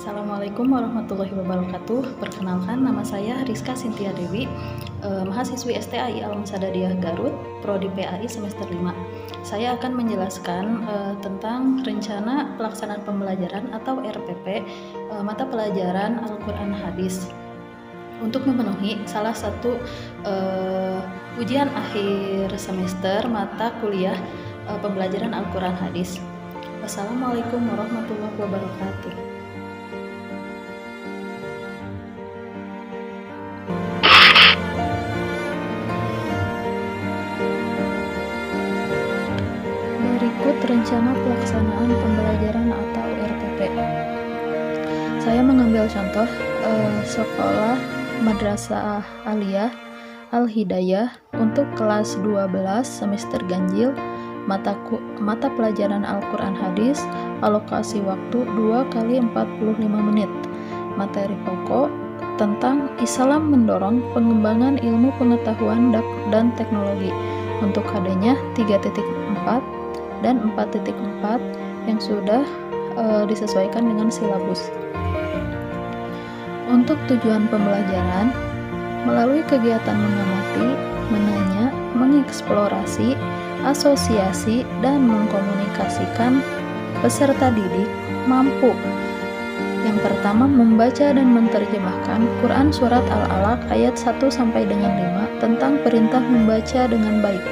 Assalamualaikum warahmatullahi wabarakatuh. Perkenalkan, nama saya Rizka Sintia Dewi, mahasiswi STAI Alam Sadadiah Garut, Prodi PAI semester 5. Saya akan menjelaskan tentang rencana pelaksanaan pembelajaran atau RPP mata pelajaran Al-Quran Hadis untuk memenuhi salah satu ujian akhir semester mata kuliah pembelajaran Al-Quran Hadis. Wassalamualaikum warahmatullahi wabarakatuh. Berikut rencana pelaksanaan pembelajaran atau RPP. Saya mengambil contoh sekolah Madrasah Aliyah Al-Hidayah untuk kelas 12 semester ganjil mata pelajaran Al-Quran Hadis, alokasi waktu 2 kali 45 menit. Materi pokok tentang Islam mendorong pengembangan ilmu pengetahuan dan teknologi. Untuk KD-nya 3.4 dan 4.4 yang sudah disesuaikan dengan silabus. Untuk tujuan pembelajaran, melalui kegiatan mengamati, menanya, mengeksplorasi, asosiasi, dan mengkomunikasikan, peserta didik mampu yang pertama membaca dan menerjemahkan Quran Surat Al-Alaq ayat 1 sampai dengan 5 tentang perintah membaca dengan baik.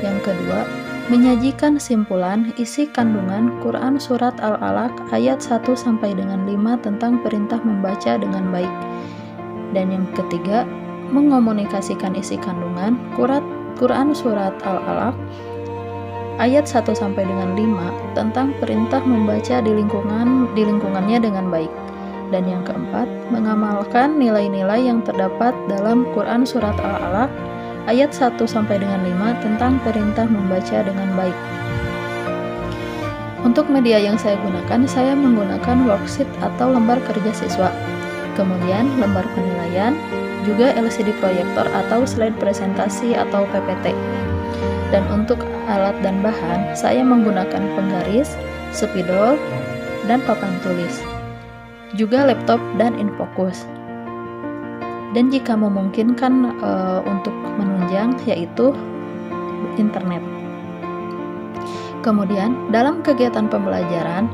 Yang kedua, menyajikan simpulan isi kandungan Quran Surat Al-Alaq ayat 1 sampai dengan 5 tentang perintah membaca dengan baik. Dan yang ketiga, mengomunikasikan isi kandungan Quran Surat Al-Alaq ayat 1 sampai dengan 5 tentang perintah membaca di lingkungannya dengan baik. Dan yang keempat, mengamalkan nilai-nilai yang terdapat dalam Quran Surat Al-Alaq ayat 1 sampai dengan 5 tentang perintah membaca dengan baik. Untuk media yang saya gunakan, saya menggunakan worksheet atau lembar kerja siswa, kemudian lembar penilaian, juga LCD proyektor atau slide presentasi atau PPT. Dan untuk alat dan bahan, saya menggunakan penggaris, spidol, dan papan tulis, juga laptop dan infocus. Dan jika memungkinkan untuk menunjang, yaitu internet. Kemudian dalam kegiatan pembelajaran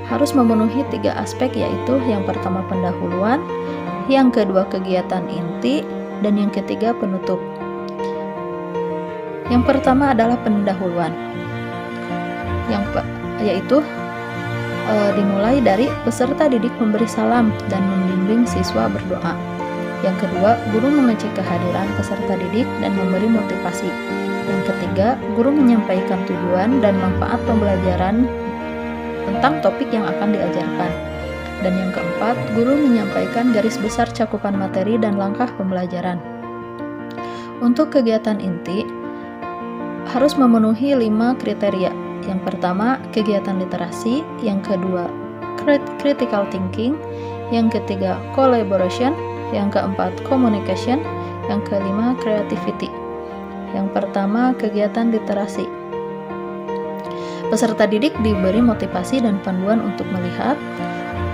harus memenuhi 3 aspek, yaitu yang pertama pendahuluan, yang kedua kegiatan inti, dan yang ketiga penutup. Yang pertama adalah pendahuluan, yaitu dimulai dari peserta didik memberi salam dan membimbing siswa berdoa. Yang kedua, guru mengecek kehadiran peserta didik dan memberi motivasi. Yang ketiga, guru menyampaikan tujuan dan manfaat pembelajaran tentang topik yang akan diajarkan. Dan yang keempat, guru menyampaikan garis besar cakupan materi dan langkah pembelajaran. Untuk kegiatan inti, harus memenuhi 5 kriteria. Yang pertama, kegiatan literasi. Yang kedua, critical thinking. Yang ketiga, collaboration. Yang keempat, communication. Yang kelima, creativity. Yang pertama, kegiatan literasi. Peserta didik diberi motivasi dan panduan untuk melihat,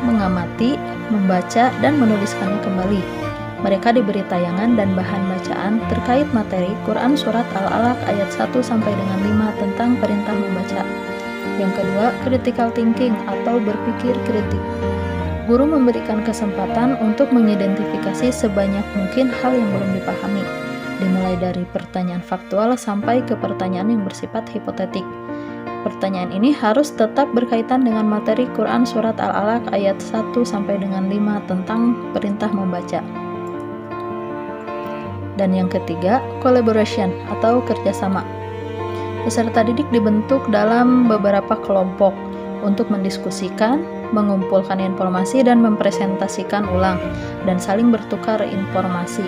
mengamati, membaca, dan menuliskannya kembali. Mereka diberi tayangan dan bahan bacaan terkait materi Quran Surat Al-Alaq ayat 1 sampai dengan 5 tentang perintah membaca. Yang kedua, critical thinking atau berpikir kritik. Guru memberikan kesempatan untuk mengidentifikasi sebanyak mungkin hal yang belum dipahami, dimulai dari pertanyaan faktual sampai ke pertanyaan yang bersifat hipotetik. Pertanyaan ini harus tetap berkaitan dengan materi Quran Surat Al-Alaq ayat 1 sampai dengan 5 tentang perintah membaca. Dan yang ketiga, collaboration atau kerjasama. Peserta didik dibentuk dalam beberapa kelompok untuk mendiskusikan, mengumpulkan informasi, dan mempresentasikan ulang, dan saling bertukar informasi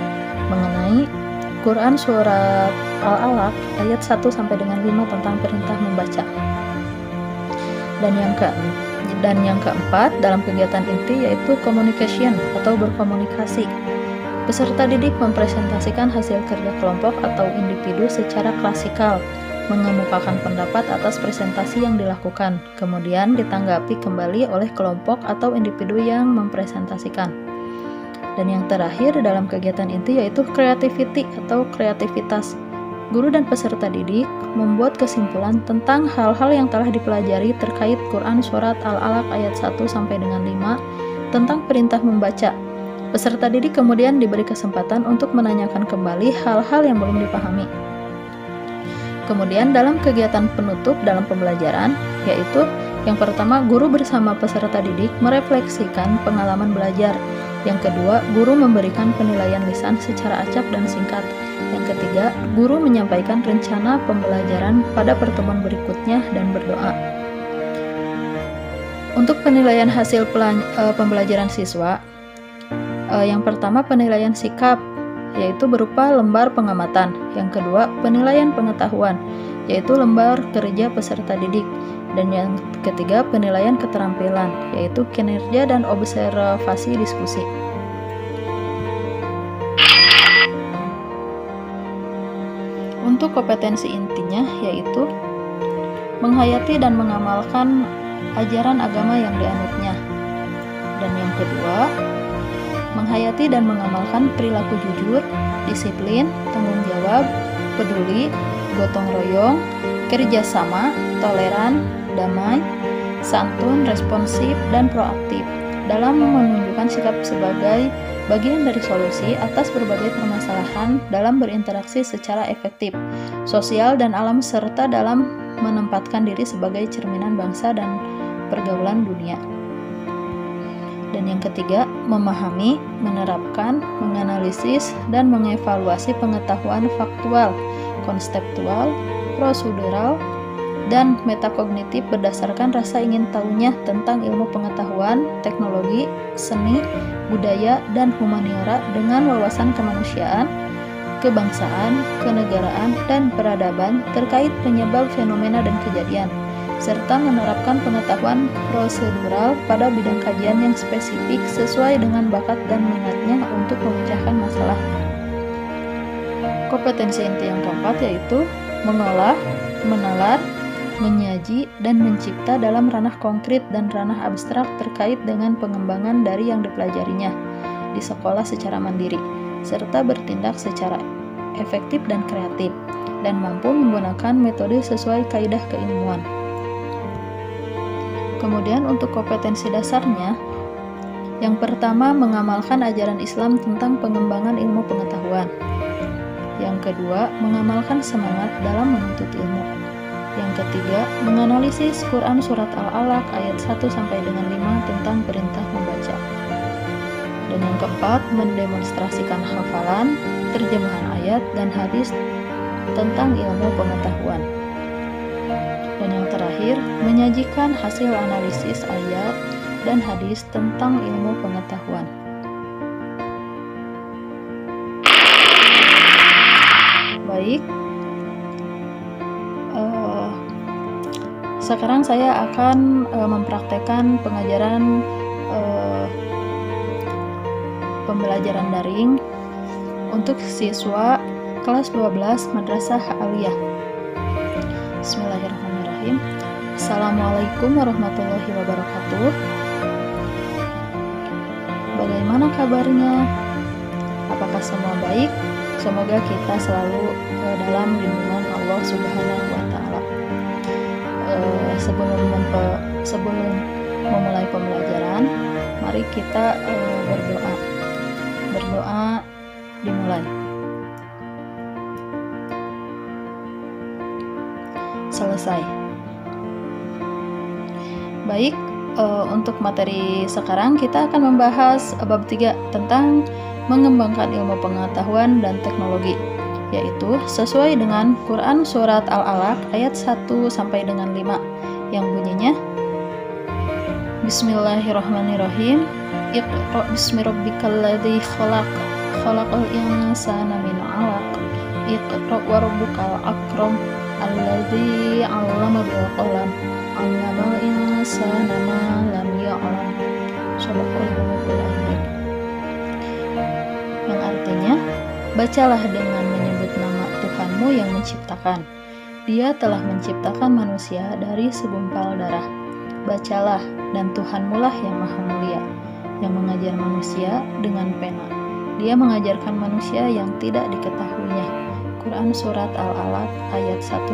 mengenai Quran Surat Al-Alaq ayat 1 sampai dengan 5 tentang perintah membaca. Dan yang keempat dalam kegiatan inti yaitu communication atau berkomunikasi. Peserta didik mempresentasikan hasil kerja kelompok atau individu secara klasikal mengemukakan pendapat atas presentasi yang dilakukan, kemudian ditanggapi kembali oleh kelompok atau individu yang mempresentasikan. Dan yang terakhir dalam kegiatan inti yaitu creativity atau kreativitas. Guru dan peserta didik membuat kesimpulan tentang hal-hal yang telah dipelajari terkait Quran Surat Al-Alaq ayat 1 sampai dengan 5 tentang perintah membaca. Peserta didik kemudian diberi kesempatan untuk menanyakan kembali hal-hal yang belum dipahami. Kemudian dalam kegiatan penutup dalam pembelajaran, yaitu yang pertama, guru bersama peserta didik merefleksikan pengalaman belajar. Yang kedua, guru memberikan penilaian lisan secara acak dan singkat. Yang ketiga, guru menyampaikan rencana pembelajaran pada pertemuan berikutnya dan berdoa. Untuk penilaian hasil pembelajaran siswa, yang pertama penilaian sikap, yaitu berupa lembar pengamatan. Yang kedua, penilaian pengetahuan, yaitu lembar kerja peserta didik. Dan yang ketiga, penilaian keterampilan, yaitu kinerja dan observasi diskusi. Untuk kompetensi intinya, yaitu menghayati dan mengamalkan ajaran agama yang dianutnya. Dan yang kedua, menghayati dan mengamalkan perilaku jujur, disiplin, tanggung jawab, peduli, gotong royong, kerjasama, toleran, damai, santun, responsif, dan proaktif dalam menunjukkan sikap sebagai bagian dari solusi atas berbagai permasalahan dalam berinteraksi secara efektif, sosial dan alam serta dalam menempatkan diri sebagai cerminan bangsa dan pergaulan dunia. Dan yang ketiga, memahami, menerapkan, menganalisis, dan mengevaluasi pengetahuan faktual, konseptual, prosedural, dan metakognitif berdasarkan rasa ingin tahunya tentang ilmu pengetahuan, teknologi, seni, budaya, dan humaniora dengan wawasan kemanusiaan, kebangsaan, kenegaraan, dan peradaban terkait penyebab fenomena dan kejadian, serta menerapkan pengetahuan prosedural pada bidang kajian yang spesifik sesuai dengan bakat dan minatnya untuk memecahkan masalah. Kompetensi inti yang keempat yaitu mengolah, menalar, menyaji, dan mencipta dalam ranah konkret dan ranah abstrak terkait dengan pengembangan dari yang dipelajarinya di sekolah secara mandiri, serta bertindak secara efektif dan kreatif, dan mampu menggunakan metode sesuai kaidah keilmuan. Kemudian untuk kompetensi dasarnya, yang pertama mengamalkan ajaran Islam tentang pengembangan ilmu pengetahuan. Yang kedua, mengamalkan semangat dalam menuntut ilmu. Yang ketiga, menganalisis Quran Surat Al-Alaq ayat 1 sampai dengan 5 tentang perintah membaca. Dan yang keempat, mendemonstrasikan hafalan, terjemahan ayat, dan hadis tentang ilmu pengetahuan. Dan yang terakhir, menyajikan hasil analisis ayat dan hadis tentang ilmu pengetahuan. Baik, sekarang saya akan mempraktekkan pengajaran pembelajaran daring untuk siswa kelas 12 Madrasah Aliyah. Bismillahirrahmanirrahim. Assalamualaikum warahmatullahi wabarakatuh. Bagaimana kabarnya? Apakah semua baik? Semoga kita selalu dalam lindungan Allah Subhanahu wa Ta'ala. Sebelum memulai pembelajaran, mari kita berdoa. Berdoa dimulai. Selesai. Baik, untuk materi sekarang kita akan membahas bab 3 tentang mengembangkan ilmu pengetahuan dan teknologi, yaitu sesuai dengan Quran Surat Al-Alaq ayat 1 sampai dengan 5 yang bunyinya Bismillahirrahmanirrahim. Iqra bismi rabbikal ladzi khalaq, khalaqal insana min 'alaq. Iqra wa rabbukal akram, alladzi 'allama bil qalam, 'allamal insana ma lam ya'lam. Shadaqallahul azim. Yang artinya, bacalah dengan menyebut nama Tuhanmu yang menciptakan. Dia telah menciptakan manusia dari segumpal darah. Bacalah, dan Tuhanmu lah yang maha mulia, yang mengajar manusia dengan pena. Dia mengajarkan manusia yang tidak diketahuinya. Quran Surat Al-Alaq ayat 1-5.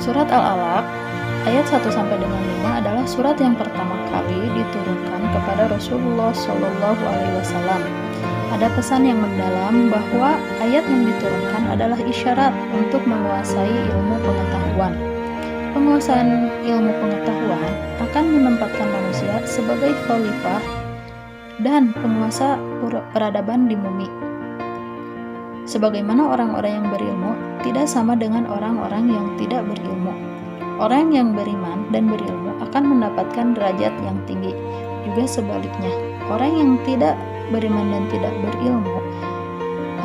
Surat Al-Alaq ayat 1-5 adalah surat yang pertama kali diturunkan kepada Rasulullah SAW. Ada pesan yang mendalam bahwa ayat yang diturunkan adalah isyarat untuk menguasai ilmu pengetahuan. Penguasaan ilmu pengetahuan akan menempatkan manusia sebagai khalifah dan penguasa peradaban di bumi. Sebagaimana orang-orang yang berilmu tidak sama dengan orang-orang yang tidak berilmu. Orang yang beriman dan berilmu akan mendapatkan derajat yang tinggi. Juga sebaliknya, orang yang tidak beriman dan tidak berilmu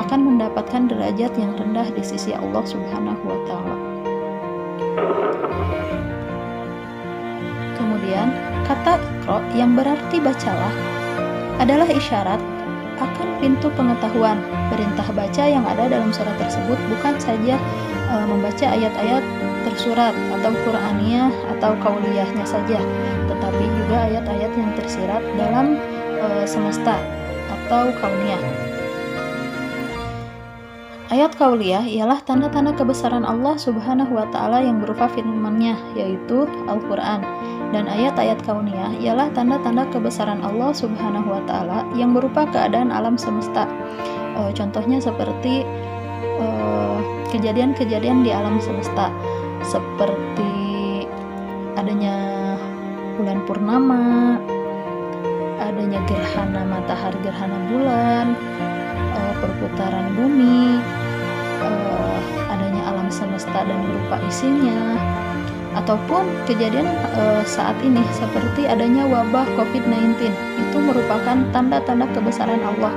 akan mendapatkan derajat yang rendah di sisi Allah Subhanahu wa Ta'ala. Kemudian, kata Iqra yang berarti bacalah adalah isyarat akan pintu pengetahuan. Perintah baca yang ada dalam surat tersebut bukan saja membaca ayat-ayat tersurat atau Qur'aniyah atau kauliyahnya saja, tetapi juga ayat-ayat yang tersirat dalam semesta atau kauniyah. Ayat kauliyah ialah tanda-tanda kebesaran Allah Subhanahu wa Ta'ala yang berupa firman-Nya, yaitu Al-Quran. Dan ayat-ayat kauniyah ialah tanda-tanda kebesaran Allah Subhanahu wa Ta'ala yang berupa keadaan alam semesta. Contohnya seperti kejadian-kejadian di alam semesta, seperti adanya bulan purnama, adanya gerhana matahari, gerhana bulan, perputaran bumi, adanya alam semesta dan berupa isinya, ataupun kejadian saat ini seperti adanya wabah COVID-19. Itu merupakan tanda-tanda kebesaran Allah.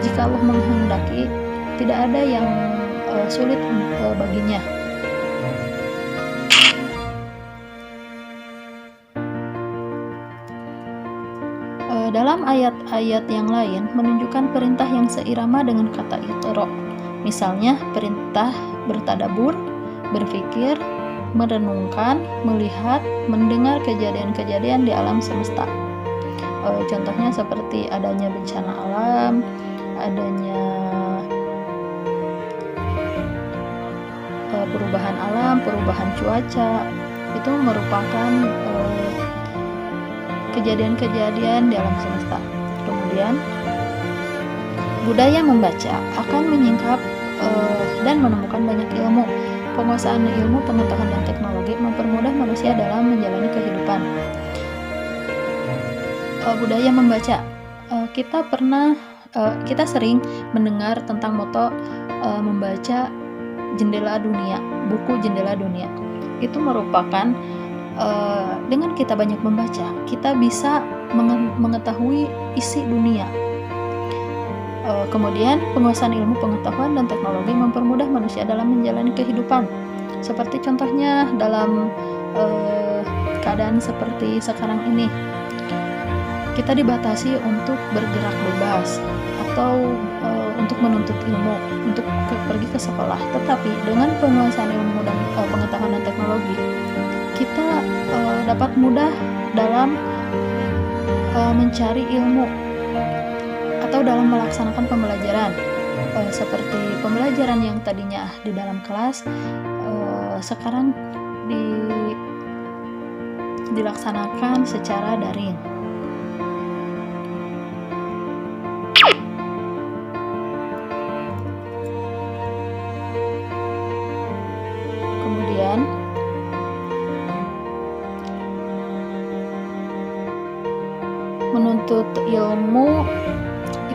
Jika Allah menghendaki, tidak ada yang sulit baginya. Dalam ayat-ayat yang lain menunjukkan perintah yang seirama dengan kata Iqra. Misalnya perintah bertadabur, berpikir, merenungkan, melihat, mendengar kejadian-kejadian di alam semesta. Contohnya seperti adanya bencana alam, adanya perubahan alam, perubahan cuaca. Itu merupakan kejadian-kejadian di alam semesta. Kemudian budaya membaca akan menyingkap dan menemukan banyak ilmu. Penguasaan ilmu, pengetahuan, dan teknologi mempermudah manusia dalam menjalani kehidupan. Budaya membaca, kita sering mendengar tentang moto membaca jendela dunia, buku jendela dunia. Itu merupakan dengan kita banyak membaca, kita bisa mengetahui isi dunia. Kemudian penguasaan ilmu pengetahuan dan teknologi mempermudah manusia dalam menjalani kehidupan. Seperti contohnya dalam keadaan seperti sekarang ini, kita dibatasi untuk bergerak bebas atau untuk menuntut ilmu, untuk pergi ke sekolah. Tetapi dengan penguasaan ilmu dan pengetahuan dan teknologi, kita dapat mudah dalam mencari ilmu atau dalam melaksanakan pembelajaran, seperti pembelajaran yang tadinya di dalam kelas sekarang dilaksanakan secara daring. Kemudian menuntut ilmu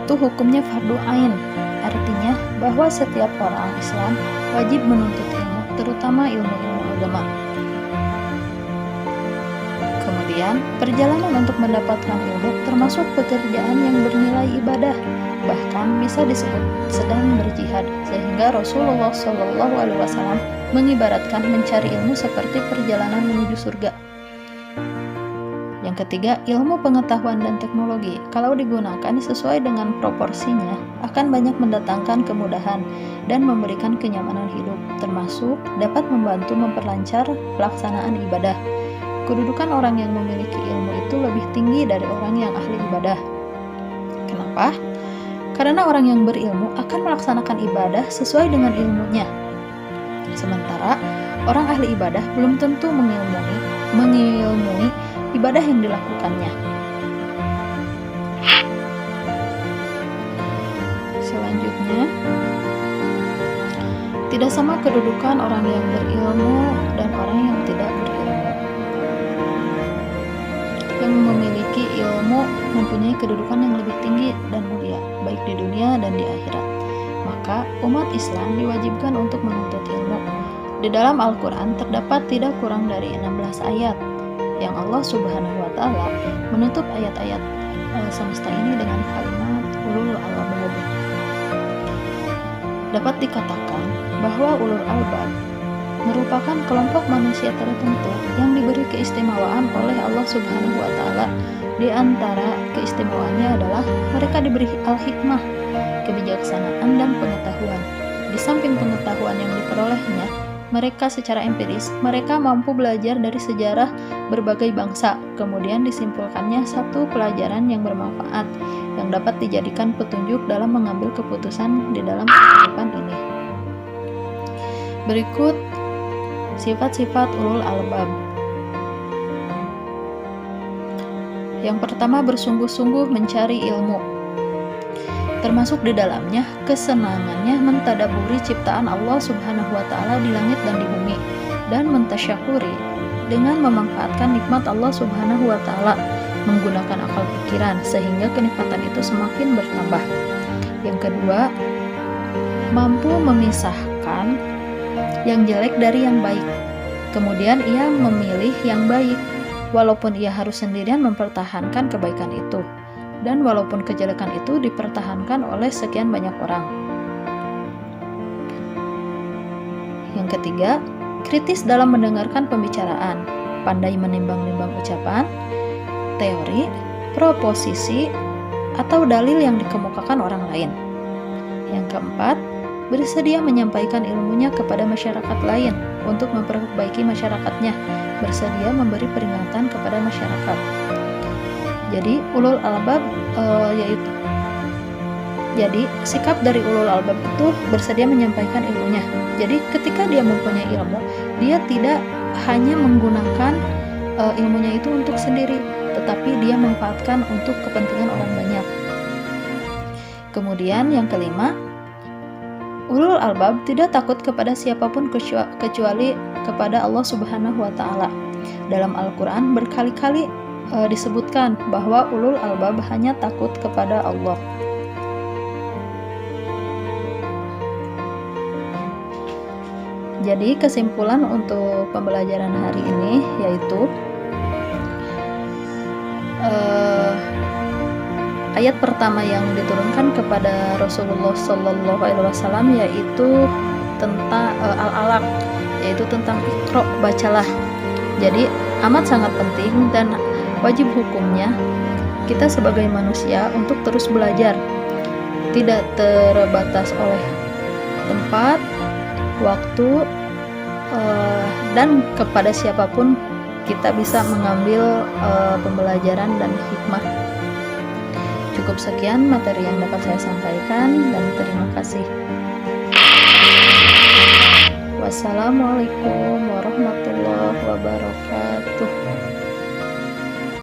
itu hukumnya fardu ain, artinya bahwa setiap orang Islam wajib menuntut ilmu, terutama ilmu-ilmu agama. Kemudian, perjalanan untuk mendapatkan ilmu termasuk pekerjaan yang bernilai ibadah, bahkan bisa disebut sedang berjihad, sehingga Rasulullah SAW mengibaratkan mencari ilmu seperti perjalanan menuju surga. Yang ketiga, ilmu pengetahuan dan teknologi. Kalau digunakan sesuai dengan proporsinya, akan banyak mendatangkan kemudahan dan memberikan kenyamanan hidup, termasuk dapat membantu memperlancar pelaksanaan ibadah. Kedudukan orang yang memiliki ilmu itu lebih tinggi dari orang yang ahli ibadah. Kenapa? Karena orang yang berilmu akan melaksanakan ibadah sesuai dengan ilmunya. Sementara orang ahli ibadah belum tentu mengilmui ibadah yang dilakukannya. Selanjutnya, tidak sama kedudukan orang yang berilmu dan orang yang tidak berilmu. Yang memiliki ilmu mempunyai kedudukan yang lebih tinggi dan mulia, baik di dunia dan di akhirat. Maka umat Islam diwajibkan untuk menuntut ilmu. Di dalam Al-Quran terdapat tidak kurang dari 16 ayat yang Allah Subhanahu wa Ta'ala menutup ayat-ayat semesta ini dengan kalimat ulul albab. Dapat dikatakan bahwa ulul albab merupakan kelompok manusia tertentu yang diberi keistimewaan oleh Allah Subhanahu wa Ta'ala. Di antara keistimewaannya adalah mereka diberi al-hikmah, kebijaksanaan dan pengetahuan. Di samping pengetahuan yang diperolehnya, mereka secara empiris, mereka mampu belajar dari sejarah berbagai bangsa, kemudian disimpulkannya satu pelajaran yang bermanfaat, yang dapat dijadikan petunjuk dalam mengambil keputusan di dalam kehidupan ini. Berikut sifat-sifat ulul albab. Yang pertama, bersungguh-sungguh mencari ilmu. Termasuk di dalamnya kesenangannya mentadaburi ciptaan Allah Subhanahu wa Ta'ala di langit dan di bumi, dan mentasyakuri dengan memanfaatkan nikmat Allah Subhanahu wa Ta'ala menggunakan akal pikiran sehingga kenikmatan itu semakin bertambah. Yang kedua, mampu memisahkan yang jelek dari yang baik. Kemudian ia memilih yang baik walaupun ia harus sendirian mempertahankan kebaikan itu, dan walaupun kejelekan itu dipertahankan oleh sekian banyak orang. Yang ketiga, kritis dalam mendengarkan pembicaraan, pandai menimbang-nimbang ucapan, teori, proposisi, atau dalil yang dikemukakan orang lain. Yang keempat, bersedia menyampaikan ilmunya kepada masyarakat lain untuk memperbaiki masyarakatnya, bersedia memberi peringatan kepada masyarakat. Jadi ulul albab Jadi sikap dari ulul albab itu bersedia menyampaikan ilmunya. Jadi ketika dia mempunyai ilmu, dia tidak hanya menggunakan ilmunya itu untuk sendiri, tetapi dia manfaatkan untuk kepentingan orang banyak. Kemudian yang kelima, ulul albab tidak takut kepada siapapun kecuali kepada Allah Subhanahu wa Ta'ala. Dalam Al-Quran berkali-kali disebutkan bahwa ulul albab hanya takut kepada Allah. Jadi kesimpulan untuk pembelajaran hari ini yaitu ayat pertama yang diturunkan kepada Rasulullah Shallallahu Alaihi Wasallam yaitu tentang al-alaq, yaitu tentang Iqra, bacalah. Jadi amat sangat penting dan wajib hukumnya kita sebagai manusia untuk terus belajar, tidak terbatas oleh tempat, waktu, dan kepada siapapun kita bisa mengambil pembelajaran dan hikmah. Cukup sekian materi yang dapat saya sampaikan dan terima kasih. Wassalamualaikum warahmatullahi wabarakatuh.